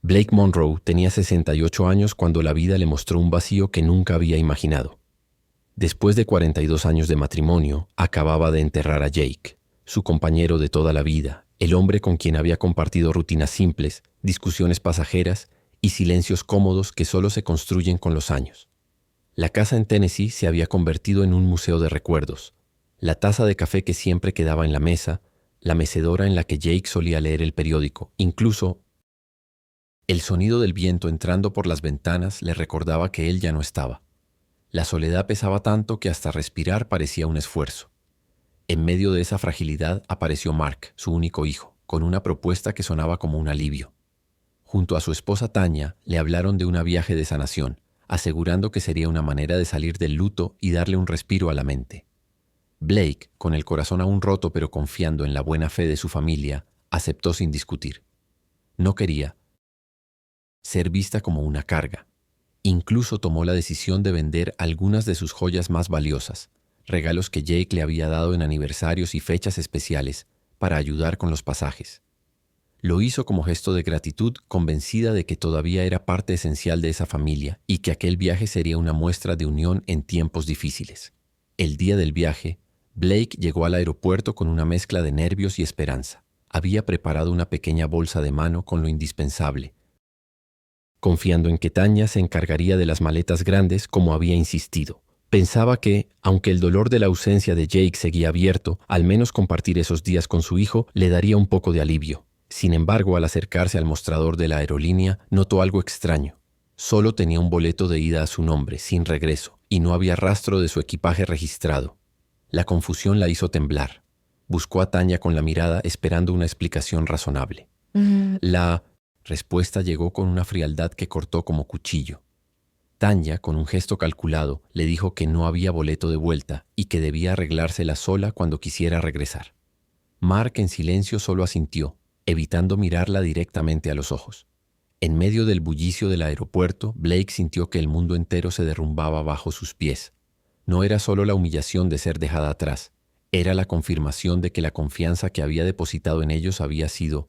Blake Monroe tenía 68 años cuando la vida le mostró un vacío que nunca había imaginado. Después de 42 años de matrimonio, acababa de enterrar a Jake, su compañero de toda la vida, el hombre con quien había compartido rutinas simples, discusiones pasajeras y silencios cómodos que solo se construyen con los años. La casa en Tennessee se había convertido en un museo de recuerdos. La taza de café que siempre quedaba en la mesa, la mecedora en la que Jake solía leer el periódico, incluso el sonido del viento entrando por las ventanas le recordaba que él ya no estaba. La soledad pesaba tanto que hasta respirar parecía un esfuerzo. En medio de esa fragilidad apareció Mark, su único hijo, con una propuesta que sonaba como un alivio. Junto a su esposa Tanya, le hablaron de un viaje de sanación, asegurando que sería una manera de salir del luto y darle un respiro a la mente. Blake, con el corazón aún roto pero confiando en la buena fe de su familia, aceptó sin discutir. No quería ser vista como una carga. Incluso tomó la decisión de vender algunas de sus joyas más valiosas, regalos que Jake le había dado en aniversarios y fechas especiales, para ayudar con los pasajes. Lo hizo como gesto de gratitud, convencida de que todavía era parte esencial de esa familia y que aquel viaje sería una muestra de unión en tiempos difíciles. El día del viaje, Blake llegó al aeropuerto con una mezcla de nervios y esperanza. Había preparado una pequeña bolsa de mano con lo indispensable, confiando en que Tanya se encargaría de las maletas grandes como había insistido. Pensaba que, aunque el dolor de la ausencia de Jake seguía abierto, al menos compartir esos días con su hijo le daría un poco de alivio. Sin embargo, al acercarse al mostrador de la aerolínea, notó algo extraño. Solo tenía un boleto de ida a su nombre, sin regreso, y no había rastro de su equipaje registrado. La confusión la hizo temblar. Buscó a Tanya con la mirada, esperando una explicación razonable. La respuesta llegó con una frialdad que cortó como cuchillo. Tanya, con un gesto calculado, le dijo que no había boleto de vuelta y que debía arreglársela sola cuando quisiera regresar. Mark en silencio solo asintió, evitando mirarla directamente a los ojos. En medio del bullicio del aeropuerto, Blake sintió que el mundo entero se derrumbaba bajo sus pies. No era solo la humillación de ser dejada atrás, era la confirmación de que la confianza que había depositado en ellos había sido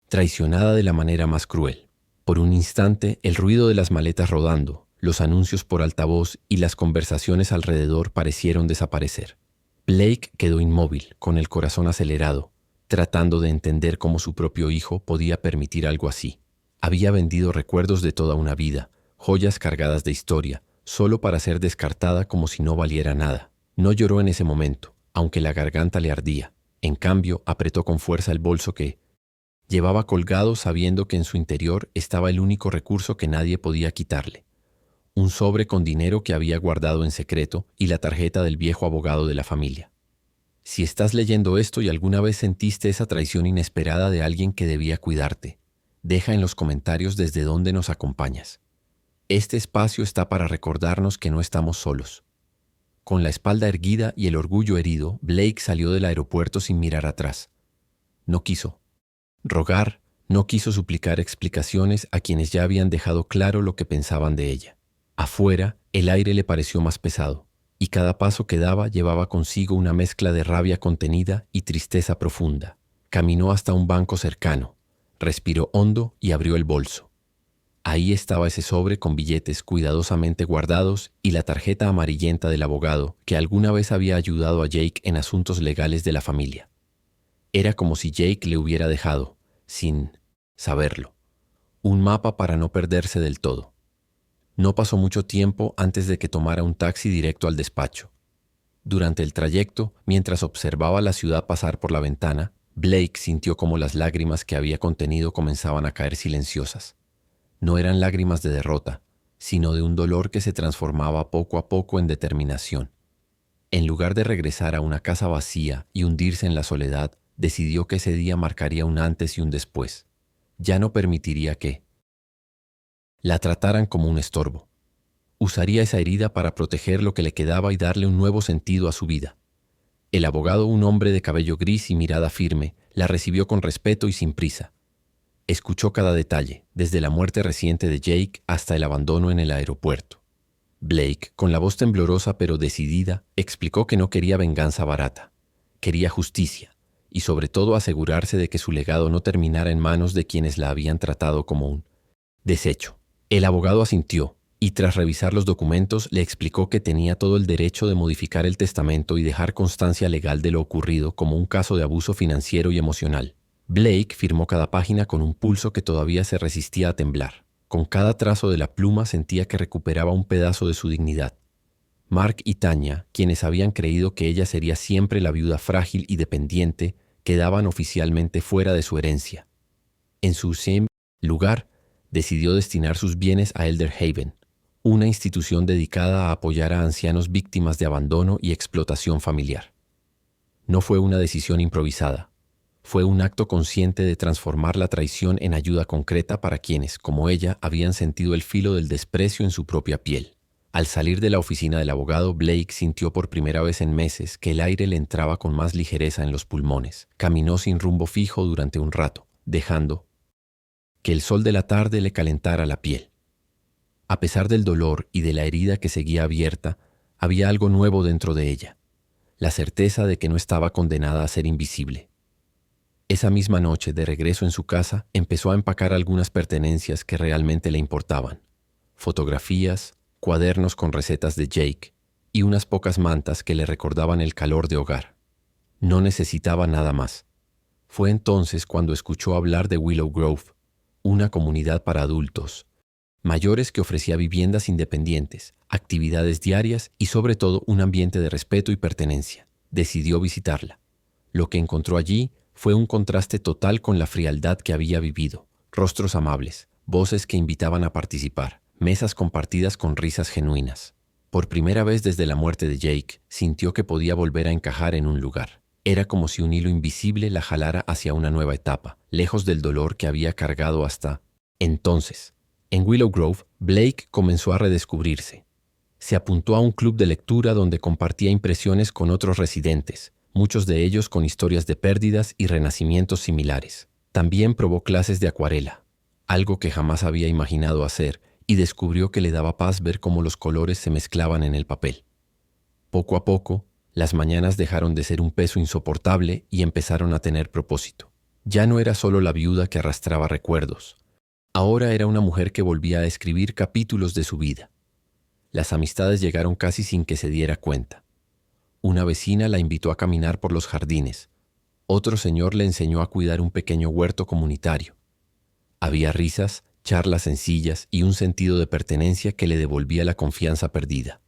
traicionada de la manera más cruel. Por un instante, el ruido de las maletas rodando, los anuncios por altavoz y las conversaciones alrededor parecieron desaparecer. Blake quedó inmóvil, con el corazón acelerado, tratando de entender cómo su propio hijo podía permitir algo así. Había vendido recuerdos de toda una vida, joyas cargadas de historia, solo para ser descartada como si no valiera nada. No lloró en ese momento, aunque la garganta le ardía. En cambio, apretó con fuerza el bolso que llevaba colgado, sabiendo que en su interior estaba el único recurso que nadie podía quitarle. Un sobre con dinero que había guardado en secreto y la tarjeta del viejo abogado de la familia. Si estás leyendo esto y alguna vez sentiste esa traición inesperada de alguien que debía cuidarte, deja en los comentarios desde dónde nos acompañas. Este espacio está para recordarnos que no estamos solos. Con la espalda erguida y el orgullo herido, Blake salió del aeropuerto sin mirar atrás. No quiso rogar, no quiso suplicar explicaciones a quienes ya habían dejado claro lo que pensaban de ella. Afuera, el aire le pareció más pesado, y cada paso que daba llevaba consigo una mezcla de rabia contenida y tristeza profunda. Caminó hasta un banco cercano, respiró hondo y abrió el bolso. Ahí estaba ese sobre con billetes cuidadosamente guardados y la tarjeta amarillenta del abogado que alguna vez había ayudado a Jake en asuntos legales de la familia. Era como si Jake le hubiera dejado, sin saberlo, un mapa para no perderse del todo. No pasó mucho tiempo antes de que tomara un taxi directo al despacho. Durante el trayecto, mientras observaba la ciudad pasar por la ventana, Blake sintió como las lágrimas que había contenido comenzaban a caer silenciosas. No eran lágrimas de derrota, sino de un dolor que se transformaba poco a poco en determinación. En lugar de regresar a una casa vacía y hundirse en la soledad, decidió que ese día marcaría un antes y un después. Ya no permitiría que la trataran como un estorbo. Usaría esa herida para proteger lo que le quedaba y darle un nuevo sentido a su vida. El abogado, un hombre de cabello gris y mirada firme, la recibió con respeto y sin prisa. Escuchó cada detalle, desde la muerte reciente de Jake hasta el abandono en el aeropuerto. Blake, con la voz temblorosa pero decidida, explicó que no quería venganza barata. Quería justicia, y sobre todo asegurarse de que su legado no terminara en manos de quienes la habían tratado como un desecho. El abogado asintió y tras revisar los documentos le explicó que tenía todo el derecho de modificar el testamento y dejar constancia legal de lo ocurrido como un caso de abuso financiero y emocional. Blake firmó cada página con un pulso que todavía se resistía a temblar. Con cada trazo de la pluma sentía que recuperaba un pedazo de su dignidad. Mark y Tanya, quienes habían creído que ella sería siempre la viuda frágil y dependiente, quedaban oficialmente fuera de su herencia. En su lugar, decidió destinar sus bienes a Elder Haven, una institución dedicada a apoyar a ancianos víctimas de abandono y explotación familiar. No fue una decisión improvisada. Fue un acto consciente de transformar la traición en ayuda concreta para quienes, como ella, habían sentido el filo del desprecio en su propia piel. Al salir de la oficina del abogado, Blake sintió por primera vez en meses que el aire le entraba con más ligereza en los pulmones. Caminó sin rumbo fijo durante un rato, dejando que el sol de la tarde le calentara la piel. A pesar del dolor y de la herida que seguía abierta, había algo nuevo dentro de ella, la certeza de que no estaba condenada a ser invisible. Esa misma noche, de regreso en su casa, empezó a empacar algunas pertenencias que realmente le importaban. Fotografías, cuadernos con recetas de Jake y unas pocas mantas que le recordaban el calor de hogar. No necesitaba nada más. Fue entonces cuando escuchó hablar de Willow Grove, una comunidad para adultos mayores que ofrecía viviendas independientes, actividades diarias y sobre todo un ambiente de respeto y pertenencia. Decidió visitarla. Lo que encontró allí fue un contraste total con la frialdad que había vivido. Rostros amables, voces que invitaban a participar, mesas compartidas con risas genuinas. Por primera vez desde la muerte de Jake, sintió que podía volver a encajar en un lugar. Era como si un hilo invisible la jalara hacia una nueva etapa, lejos del dolor que había cargado hasta entonces. En Willow Grove, Blake comenzó a redescubrirse. Se apuntó a un club de lectura donde compartía impresiones con otros residentes, muchos de ellos con historias de pérdidas y renacimientos similares. También probó clases de acuarela, algo que jamás había imaginado hacer, y descubrió que le daba paz ver cómo los colores se mezclaban en el papel. Poco a poco, las mañanas dejaron de ser un peso insoportable y empezaron a tener propósito. Ya no era solo la viuda que arrastraba recuerdos. Ahora era una mujer que volvía a escribir capítulos de su vida. Las amistades llegaron casi sin que se diera cuenta. Una vecina la invitó a caminar por los jardines. Otro señor le enseñó a cuidar un pequeño huerto comunitario. Había risas, charlas sencillas y un sentido de pertenencia que le devolvía la confianza perdida.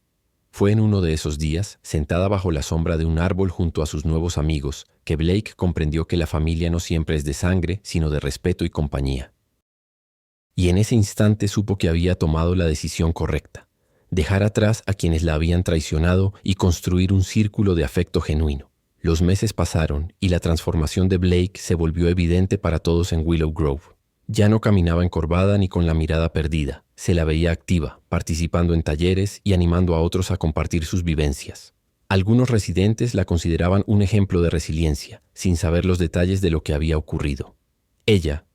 Fue en uno de esos días, sentada bajo la sombra de un árbol junto a sus nuevos amigos, que Blake comprendió que la familia no siempre es de sangre, sino de respeto y compañía. Y en ese instante supo que había tomado la decisión correcta, dejar atrás a quienes la habían traicionado y construir un círculo de afecto genuino. Los meses pasaron y la transformación de Blake se volvió evidente para todos en Willow Grove. Ya no caminaba encorvada ni con la mirada perdida, se la veía activa, participando en talleres y animando a otros a compartir sus vivencias. Algunos residentes la consideraban un ejemplo de resiliencia, sin saber los detalles de lo que había ocurrido. Ella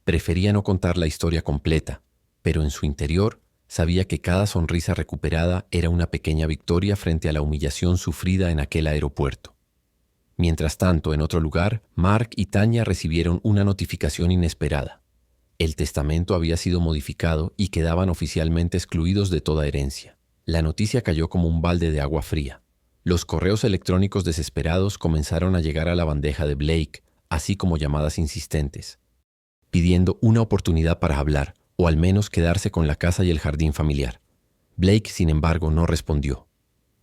prefería no contar la historia completa, pero en su interior sabía que cada sonrisa recuperada era una pequeña victoria frente a la humillación sufrida en aquel aeropuerto. Mientras tanto, en otro lugar, Mark y Tanya recibieron una notificación inesperada. El testamento había sido modificado y quedaban oficialmente excluidos de toda herencia. La noticia cayó como un balde de agua fría. Los correos electrónicos desesperados comenzaron a llegar a la bandeja de Blake, así como llamadas insistentes, pidiendo una oportunidad para hablar, o al menos quedarse con la casa y el jardín familiar. Blake, sin embargo, no respondió.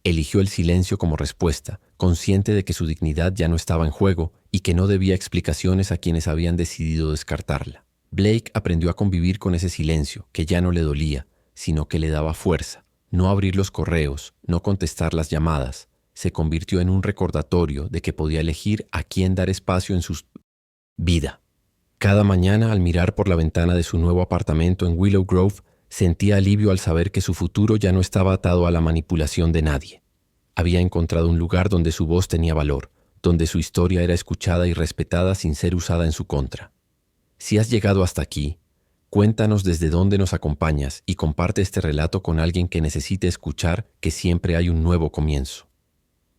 Eligió el silencio como respuesta, consciente de que su dignidad ya no estaba en juego y que no debía explicaciones a quienes habían decidido descartarla. Blake aprendió a convivir con ese silencio, que ya no le dolía, sino que le daba fuerza. No abrir los correos, no contestar las llamadas, se convirtió en un recordatorio de que podía elegir a quién dar espacio en su vida. Cada mañana, al mirar por la ventana de su nuevo apartamento en Willow Grove, sentía alivio al saber que su futuro ya no estaba atado a la manipulación de nadie. Había encontrado un lugar donde su voz tenía valor, donde su historia era escuchada y respetada sin ser usada en su contra. Si has llegado hasta aquí, cuéntanos desde dónde nos acompañas y comparte este relato con alguien que necesite escuchar que siempre hay un nuevo comienzo.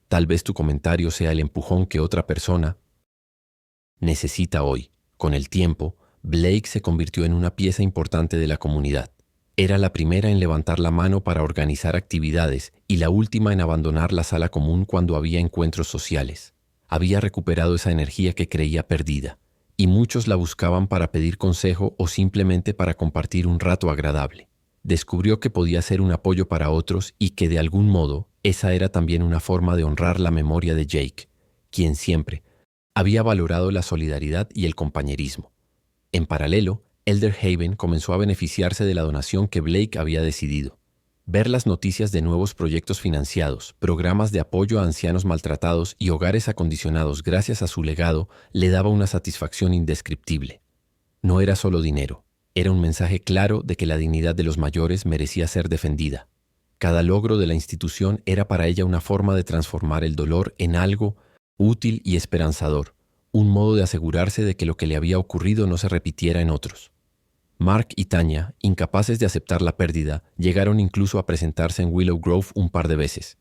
Tal vez tu comentario sea el empujón que otra persona necesita hoy. Con el tiempo, Blake se convirtió en una pieza importante de la comunidad. Era la primera en levantar la mano para organizar actividades y la última en abandonar la sala común cuando había encuentros sociales. Había recuperado esa energía que creía perdida, y muchos la buscaban para pedir consejo o simplemente para compartir un rato agradable. Descubrió que podía ser un apoyo para otros y que de algún modo esa era también una forma de honrar la memoria de Jake, quien siempre había valorado la solidaridad y el compañerismo. En paralelo, Elder Haven comenzó a beneficiarse de la donación que Blake había decidido. Ver las noticias de nuevos proyectos financiados, programas de apoyo a ancianos maltratados y hogares acondicionados gracias a su legado le daba una satisfacción indescriptible. No era solo dinero, era un mensaje claro de que la dignidad de los mayores merecía ser defendida. Cada logro de la institución era para ella una forma de transformar el dolor en algo útil y esperanzador, un modo de asegurarse de que lo que le había ocurrido no se repitiera en otros. Mark y Tanya, incapaces de aceptar la pérdida, llegaron incluso a presentarse en Willow Grove un par de veces.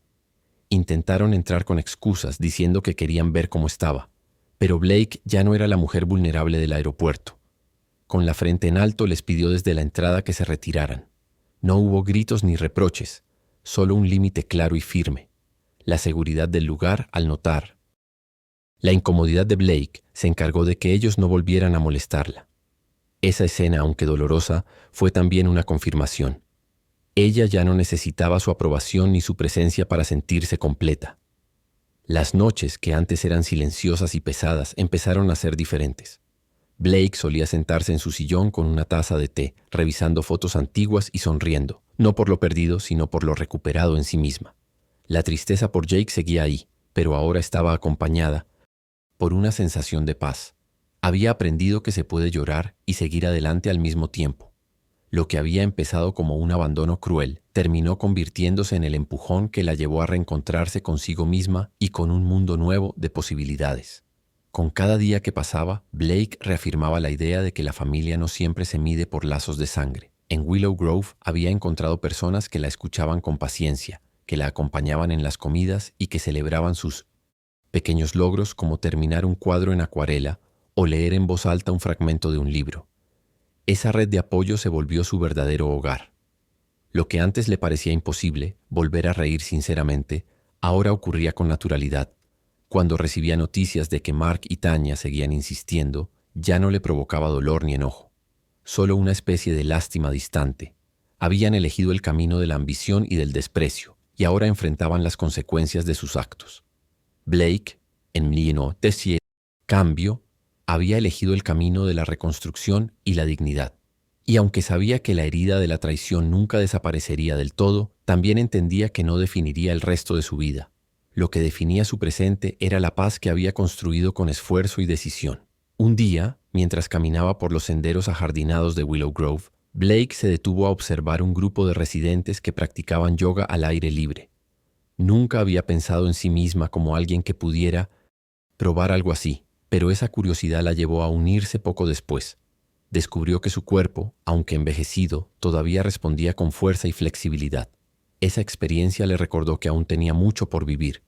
Intentaron entrar con excusas diciendo que querían ver cómo estaba, pero Blake ya no era la mujer vulnerable del aeropuerto. Con la frente en alto les pidió desde la entrada que se retiraran. No hubo gritos ni reproches, solo un límite claro y firme. La seguridad del lugar al notar. La incomodidad de Blake se encargó de que ellos no volvieran a molestarla. Esa escena, aunque dolorosa, fue también una confirmación. Ella ya no necesitaba su aprobación ni su presencia para sentirse completa. Las noches, que antes eran silenciosas y pesadas, empezaron a ser diferentes. Blake solía sentarse en su sillón con una taza de té, revisando fotos antiguas y sonriendo, no por lo perdido, sino por lo recuperado en sí misma. La tristeza por Jake seguía ahí, pero ahora estaba acompañada por una sensación de paz. Había aprendido que se puede llorar y seguir adelante al mismo tiempo. Lo que había empezado como un abandono cruel terminó convirtiéndose en el empujón que la llevó a reencontrarse consigo misma y con un mundo nuevo de posibilidades. Con cada día que pasaba, Blake reafirmaba la idea de que la familia no siempre se mide por lazos de sangre. En Willow Grove había encontrado personas que la escuchaban con paciencia, que la acompañaban en las comidas y que celebraban sus pequeños logros como terminar un cuadro en acuarela o leer en voz alta un fragmento de un libro. Esa red de apoyo se volvió su verdadero hogar. Lo que antes le parecía imposible, volver a reír sinceramente, ahora ocurría con naturalidad. Cuando recibía noticias de que Mark y Tanya seguían insistiendo, ya no le provocaba dolor ni enojo, solo una especie de lástima distante. Habían elegido el camino de la ambición y del desprecio, y ahora enfrentaban las consecuencias de sus actos. Blake, en cambio, había elegido el camino de la reconstrucción y la dignidad. Y aunque sabía que la herida de la traición nunca desaparecería del todo, también entendía que no definiría el resto de su vida. Lo que definía su presente era la paz que había construido con esfuerzo y decisión. Un día, mientras caminaba por los senderos ajardinados de Willow Grove, Blake se detuvo a observar un grupo de residentes que practicaban yoga al aire libre. Nunca había pensado en sí misma como alguien que pudiera probar algo así, pero esa curiosidad la llevó a unirse poco después. Descubrió que su cuerpo, aunque envejecido, todavía respondía con fuerza y flexibilidad. Esa experiencia le recordó que aún tenía mucho por vivir,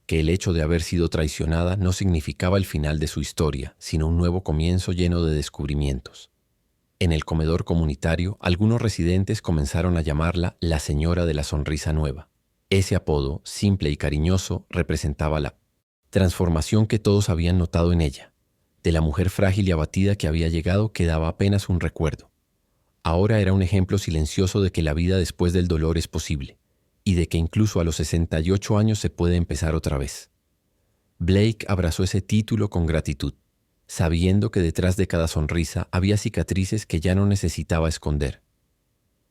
que el hecho de haber sido traicionada no significaba el final de su historia, sino un nuevo comienzo lleno de descubrimientos. En el comedor comunitario, algunos residentes comenzaron a llamarla la Señora de la Sonrisa Nueva. Ese apodo, simple y cariñoso, representaba la transformación que todos habían notado en ella. De la mujer frágil y abatida que había llegado quedaba apenas un recuerdo. Ahora era un ejemplo silencioso de que la vida después del dolor es posible, y de que incluso a los 68 años se puede empezar otra vez. Blake abrazó ese título con gratitud, sabiendo que detrás de cada sonrisa había cicatrices que ya no necesitaba esconder.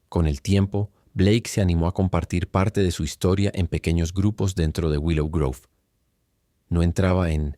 Con el tiempo, Blake se animó a compartir parte de su historia en pequeños grupos dentro de Willow Grove. No entraba en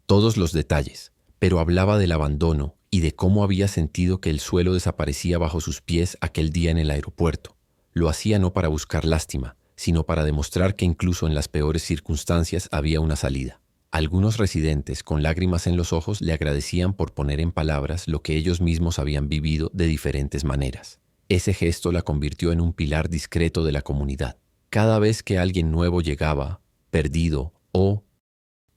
todos los detalles, pero hablaba del abandono y de cómo había sentido que el suelo desaparecía bajo sus pies aquel día en el aeropuerto. Lo hacía no para buscar lástima, sino para demostrar que incluso en las peores circunstancias había una salida. Algunos residentes, con lágrimas en los ojos, le agradecían por poner en palabras lo que ellos mismos habían vivido de diferentes maneras. Ese gesto la convirtió en un pilar discreto de la comunidad. Cada vez que alguien nuevo llegaba, perdido o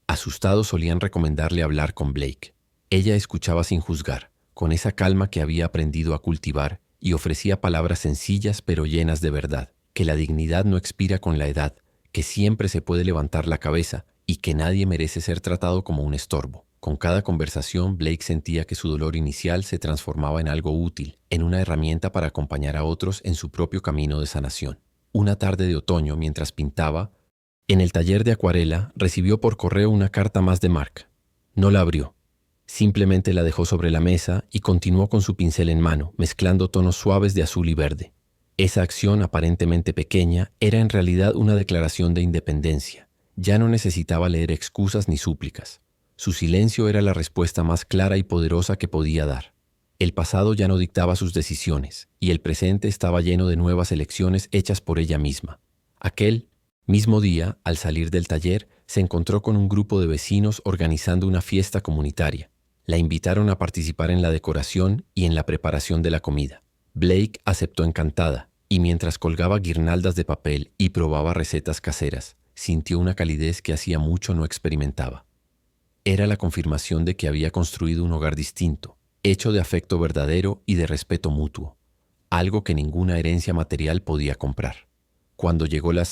asustado, solían recomendarle hablar con Blake. Ella escuchaba sin juzgar, con esa calma que había aprendido a cultivar, y ofrecía palabras sencillas pero llenas de verdad, que la dignidad no expira con la edad, que siempre se puede levantar la cabeza y que nadie merece ser tratado como un estorbo. Con cada conversación, Blake sentía que su dolor inicial se transformaba en algo útil, en una herramienta para acompañar a otros en su propio camino de sanación. Una tarde de otoño, mientras pintaba, en el taller de acuarela, recibió por correo una carta más de Mark. No la abrió. Simplemente la dejó sobre la mesa y continuó con su pincel en mano, mezclando tonos suaves de azul y verde. Esa acción aparentemente pequeña era en realidad una declaración de independencia. Ya no necesitaba leer excusas ni súplicas. Su silencio era la respuesta más clara y poderosa que podía dar. El pasado ya no dictaba sus decisiones, y el presente estaba lleno de nuevas elecciones hechas por ella misma. Aquel mismo día, al salir del taller, se encontró con un grupo de vecinos organizando una fiesta comunitaria. La invitaron a participar en la decoración y en la preparación de la comida. Blake aceptó encantada, y mientras colgaba guirnaldas de papel y probaba recetas caseras, sintió una calidez que hacía mucho no experimentaba. Era la confirmación de que había construido un hogar distinto, hecho de afecto verdadero y de respeto mutuo, algo que ninguna herencia material podía comprar. Cuando llegó la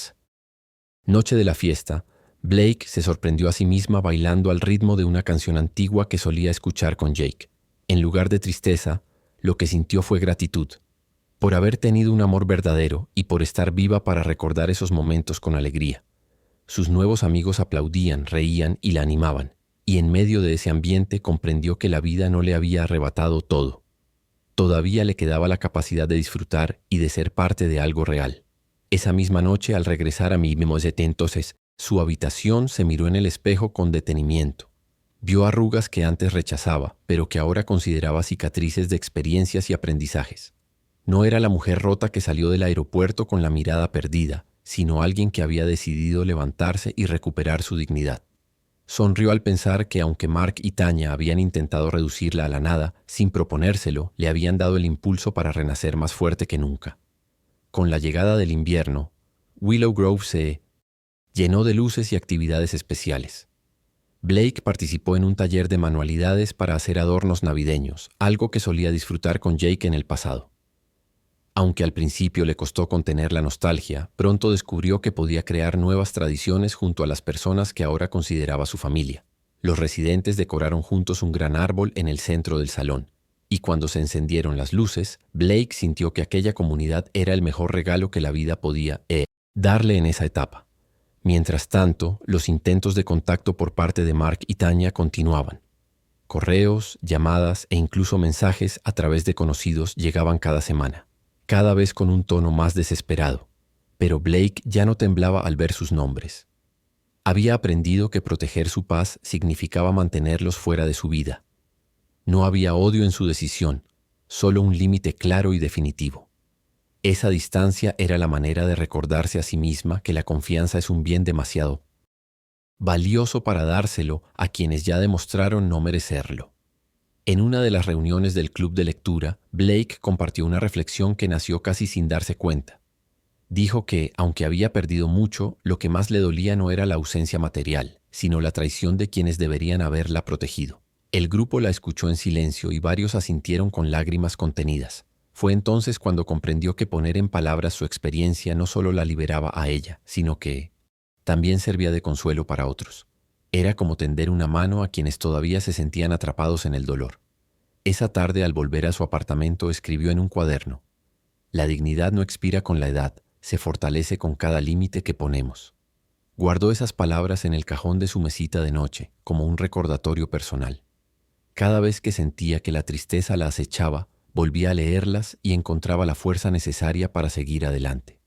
noche de la fiesta, Blake se sorprendió a sí misma bailando al ritmo de una canción antigua que solía escuchar con Jake. En lugar de tristeza, lo que sintió fue gratitud, por haber tenido un amor verdadero y por estar viva para recordar esos momentos con alegría. Sus nuevos amigos aplaudían, reían y la animaban, y en medio de ese ambiente comprendió que la vida no le había arrebatado todo. Todavía le quedaba la capacidad de disfrutar y de ser parte de algo real. Esa misma noche, al regresar a entonces, su habitación, se miró en el espejo con detenimiento. Vio arrugas que antes rechazaba, pero que ahora consideraba cicatrices de experiencias y aprendizajes. No era la mujer rota que salió del aeropuerto con la mirada perdida, sino alguien que había decidido levantarse y recuperar su dignidad. Sonrió al pensar que aunque Mark y Tanya habían intentado reducirla a la nada, sin proponérselo, le habían dado el impulso para renacer más fuerte que nunca. Con la llegada del invierno, Willow Grove se llenó de luces y actividades especiales. Blake participó en un taller de manualidades para hacer adornos navideños, algo que solía disfrutar con Jake en el pasado. Aunque al principio le costó contener la nostalgia, pronto descubrió que podía crear nuevas tradiciones junto a las personas que ahora consideraba su familia. Los residentes decoraron juntos un gran árbol en el centro del salón, y cuando se encendieron las luces, Blake sintió que aquella comunidad era el mejor regalo que la vida podía darle en esa etapa. Mientras tanto, los intentos de contacto por parte de Mark y Tanya continuaban. Correos, llamadas e incluso mensajes a través de conocidos llegaban cada semana, cada vez con un tono más desesperado. Pero Blake ya no temblaba al ver sus nombres. Había aprendido que proteger su paz significaba mantenerlos fuera de su vida. No había odio en su decisión, solo un límite claro y definitivo. Esa distancia era la manera de recordarse a sí misma que la confianza es un bien demasiado valioso para dárselo a quienes ya demostraron no merecerlo. En una de las reuniones del club de lectura, Blake compartió una reflexión que nació casi sin darse cuenta. Dijo que, aunque había perdido mucho, lo que más le dolía no era la ausencia material, sino la traición de quienes deberían haberla protegido. El grupo la escuchó en silencio y varios asintieron con lágrimas contenidas. Fue entonces cuando comprendió que poner en palabras su experiencia no solo la liberaba a ella, sino que también servía de consuelo para otros. Era como tender una mano a quienes todavía se sentían atrapados en el dolor. Esa tarde, al volver a su apartamento, escribió en un cuaderno: «La dignidad no expira con la edad, se fortalece con cada límite que ponemos». Guardó esas palabras en el cajón de su mesita de noche, como un recordatorio personal. Cada vez que sentía que la tristeza la acechaba, volvía a leerlas y encontraba la fuerza necesaria para seguir adelante.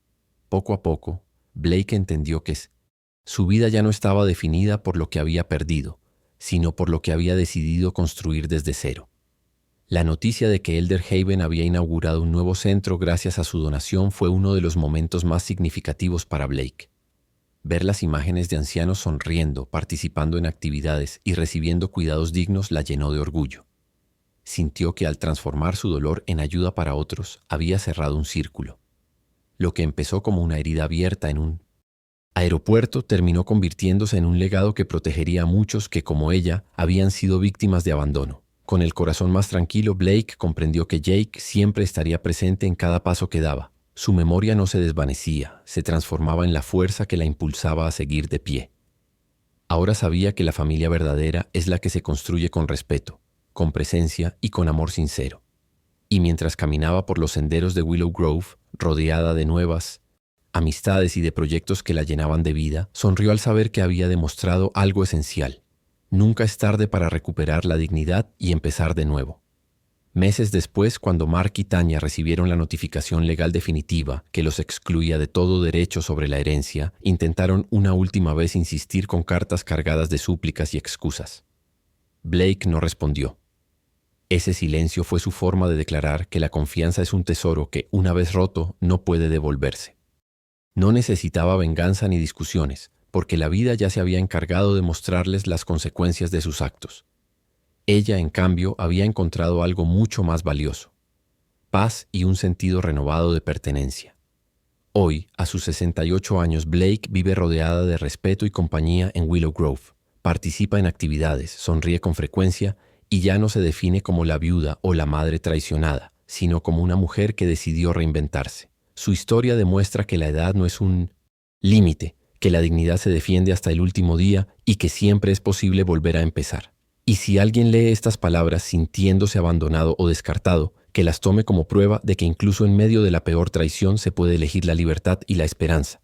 Poco a poco, Blake entendió que su vida ya no estaba definida por lo que había perdido, sino por lo que había decidido construir desde cero. La noticia de que Elder Haven había inaugurado un nuevo centro gracias a su donación fue uno de los momentos más significativos para Blake. Ver las imágenes de ancianos sonriendo, participando en actividades y recibiendo cuidados dignos la llenó de orgullo. Sintió que al transformar su dolor en ayuda para otros, había cerrado un círculo. Lo que empezó como una herida abierta en un Aeropuerto terminó convirtiéndose en un legado que protegería a muchos que, como ella, habían sido víctimas de abandono. Con el corazón más tranquilo, Blake comprendió que Jake siempre estaría presente en cada paso que daba. Su memoria no se desvanecía, se transformaba en la fuerza que la impulsaba a seguir de pie. Ahora sabía que la familia verdadera es la que se construye con respeto, con presencia y con amor sincero. Y mientras caminaba por los senderos de Willow Grove, rodeada de nuevas amistades y de proyectos que la llenaban de vida, sonrió al saber que había demostrado algo esencial. Nunca es tarde para recuperar la dignidad y empezar de nuevo. Meses después, cuando Mark y Tanya recibieron la notificación legal definitiva que los excluía de todo derecho sobre la herencia, intentaron una última vez insistir con cartas cargadas de súplicas y excusas. Blake no respondió. Ese silencio fue su forma de declarar que la confianza es un tesoro que, una vez roto, no puede devolverse. No necesitaba venganza ni discusiones, porque la vida ya se había encargado de mostrarles las consecuencias de sus actos. Ella, en cambio, había encontrado algo mucho más valioso: paz y un sentido renovado de pertenencia. Hoy, a sus 68 años, Blake vive rodeada de respeto y compañía en Willow Grove. Participa en actividades, sonríe con frecuencia y ya no se define como la viuda o la madre traicionada, sino como una mujer que decidió reinventarse. Su historia demuestra que la edad no es un límite, que la dignidad se defiende hasta el último día y que siempre es posible volver a empezar. Y si alguien lee estas palabras sintiéndose abandonado o descartado, que las tome como prueba de que incluso en medio de la peor traición se puede elegir la libertad y la esperanza,